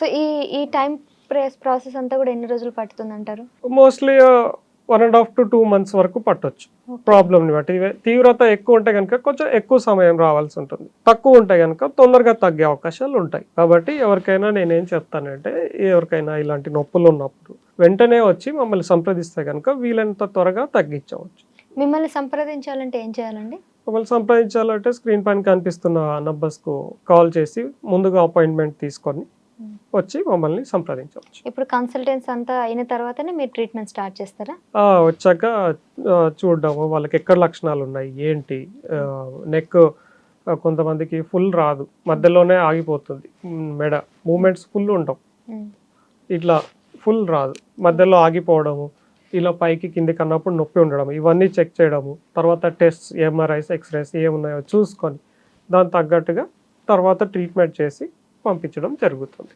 So ఈ time process అంతా కూడా ఎన్ని రోజులు పడుతుందంటారు? మోస్ట్లీ 1.5 to 2 months వరకు పట్టొచ్చు. ప్రాబ్లమ్ని బట్టి తీవ్రత ఎక్కువ ఉంటే కనుక కొంచెం ఎక్కువ సమయం రావాల్సి ఉంటుంది, తక్కువ ఉంటే కనుక తొందరగా తగ్గే అవకాశాలు ఉంటాయి. కాబట్టి ఎవరికైనా నేనేం చెప్తానంటే, ఎవరికైనా ఇలాంటి నొప్పులు ఉన్నప్పుడు వెంటనే వచ్చి మమ్మల్ని సంప్రదిస్తే కనుక వీలైనంత త్వరగా తగ్గించవచ్చు. మిమ్మల్ని సంప్రదించాలంటే ఏం చేయాలండి? మమ్మల్ని సంప్రదించాలంటే స్క్రీన్ పైన కనిపిస్తున్న నంబర్స్కు కాల్ చేసి ముందుగా అపాయింట్మెంట్ తీసుకొని వచ్చి మమ్మల్ని సంప్రదించవచ్చు. ఇప్పుడు కన్సల్టెన్స్ అంతా అయిన తర్వాతనే మీరు ట్రీట్మెంట్ స్టార్ట్ చేస్తారా? వచ్చాక చూడడము, వాళ్ళకి ఎక్కడ లక్షణాలు ఉన్నాయి ఏంటి, నెక్ కొంతమందికి ఫుల్ రాదు, మధ్యలోనే ఆగిపోతుంది, మెడ మూమెంట్స్ ఫుల్ ఉండవు, ఇట్లా ఫుల్ రాదు, మధ్యలో ఆగిపోవడము, ఇలా పైకి కిందికి అన్నప్పుడు నొప్పి ఉండడం, ఇవన్నీ చెక్ చేయడము, తర్వాత టెస్ట్ ఎంఆర్ఐస్ ఎక్స్రేస్ ఏమున్నాయో చూసుకొని దానికి తగ్గట్టుగా తర్వాత ట్రీట్మెంట్ చేసి పంపించడం జరుగుతుంది.